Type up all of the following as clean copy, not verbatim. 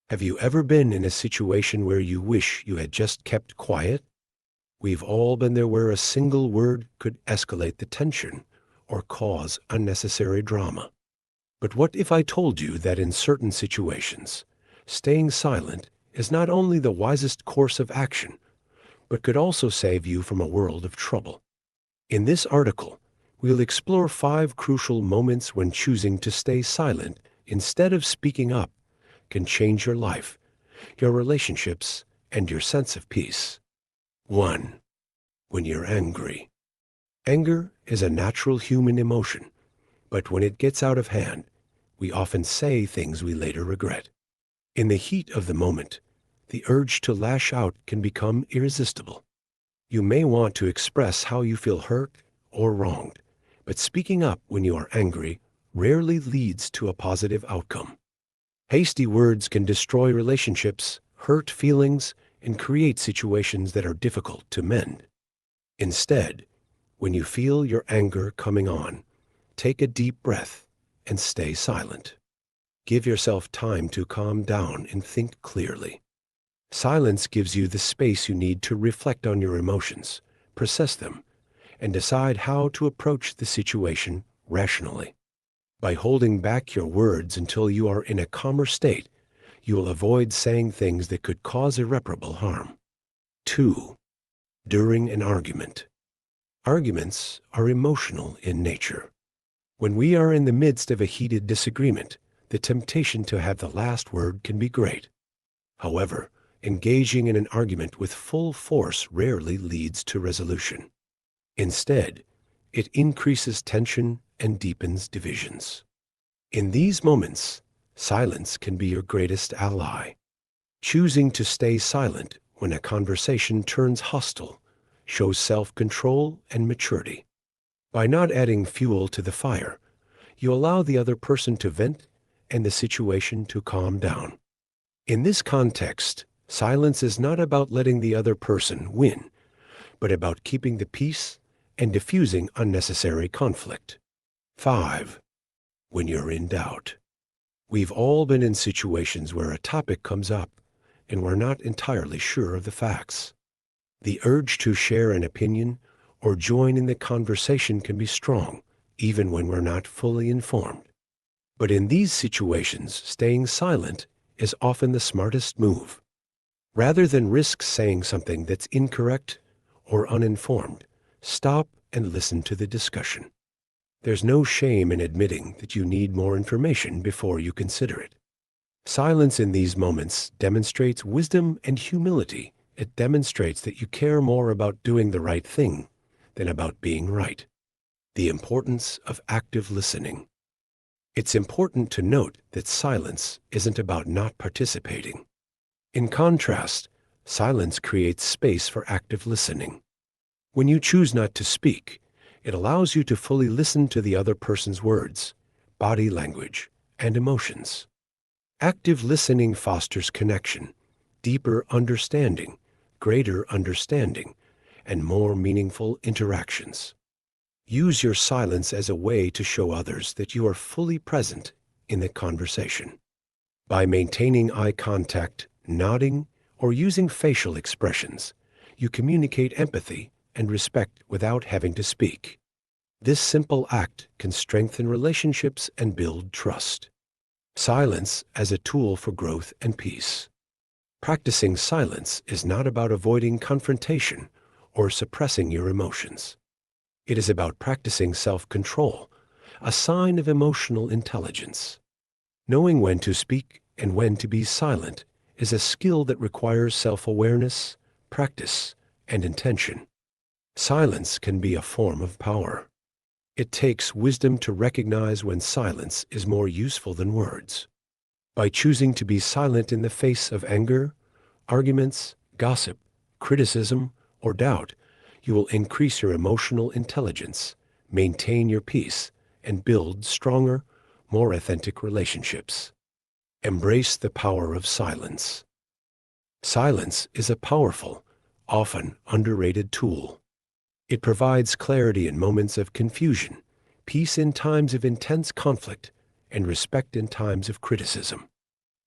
Have you ever been in a situation where you wish you had just kept quiet? We've all been there where a single word could escalate the tension or cause unnecessary drama. But what if I told you that in certain situations, staying silent is not only the wisest course of action, but could also save you from a world of trouble? In this article, we'll explore 5 crucial moments when choosing to stay silent instead of speaking up can change your life, your relationships, and your sense of peace. 1. When you're angry. Anger is a natural human emotion, but when it gets out of hand, we often say things we later regret. In the heat of the moment, the urge to lash out can become irresistible. You may want to express how you feel hurt or wronged, but speaking up when you are angry rarely leads to a positive outcome. Hasty words can destroy relationships, hurt feelings, and create situations that are difficult to mend. Instead, when you feel your anger coming on, take a deep breath and stay silent. Give yourself time to calm down and think clearly. Silence gives you the space you need to reflect on your emotions, process them, and decide how to approach the situation rationally. By holding back your words until you are in a calmer state, you will avoid saying things that could cause irreparable harm. 2. During an argument. Arguments are emotional in nature. When we are in the midst of a heated disagreement, the temptation to have the last word can be great. However, engaging in an argument with full force rarely leads to resolution. Instead, it increases tension and deepens divisions. In these moments, silence can be your greatest ally. Choosing to stay silent when a conversation turns hostile shows self-control and maturity. By not adding fuel to the fire, you allow the other person to vent and the situation to calm down. In this context, silence is not about letting the other person win, but about keeping the peace and diffusing unnecessary conflict. 5. When you're in doubt. We've all been in situations where a topic comes up and we're not entirely sure of the facts. The urge to share an opinion or join in the conversation can be strong, even when we're not fully informed. But in these situations, staying silent is often the smartest move. Rather than risk saying something that's incorrect or uninformed, stop and listen to the discussion. There's no shame in admitting that you need more information before you consider it. Silence in these moments demonstrates wisdom and humility. It demonstrates that you care more about doing the right thing than about being right. The importance of active listening. It's important to note that silence isn't about not participating. In contrast, silence creates space for active listening. When you choose not to speak, it allows you to fully listen to the other person's words, body language, and emotions. Active listening fosters connection, deeper understanding, greater understanding, and more meaningful interactions. Use your silence as a way to show others that you are fully present in the conversation. By maintaining eye contact, nodding, or using facial expressions, you communicate empathy and respect without having to speak. This simple act can strengthen relationships and build trust. Silence as a tool for growth and peace. Practicing silence is not about avoiding confrontation or suppressing your emotions. It is about practicing self-control, a sign of emotional intelligence. Knowing when to speak and when to be silent is a skill that requires self-awareness, practice, and intention. Silence can be a form of power. It takes wisdom to recognize when silence is more useful than words. By choosing to be silent in the face of anger, arguments, gossip, criticism, or doubt, you will increase your emotional intelligence, maintain your peace, and build stronger, more authentic relationships. Embrace the power of silence. Silence is a powerful, often underrated tool. It provides clarity in moments of confusion, peace in times of intense conflict, and respect in times of criticism.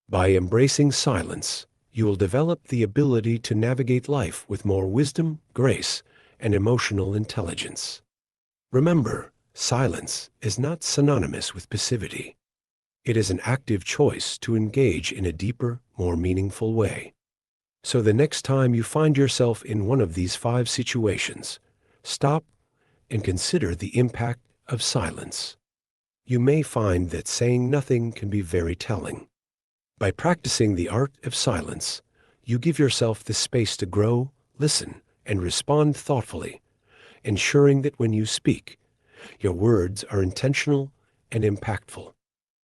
By embracing silence, you will develop the ability to navigate life with more wisdom, grace, and emotional intelligence. Remember, silence is not synonymous with passivity. It is an active choice to engage in a deeper, more meaningful way. So the next time you find yourself in one of these 5 situations, stop and consider the impact of silence. You may find that saying nothing can be very telling. By practicing the art of silence, you give yourself the space to grow, listen, and respond thoughtfully, ensuring that when you speak, your words are intentional and impactful.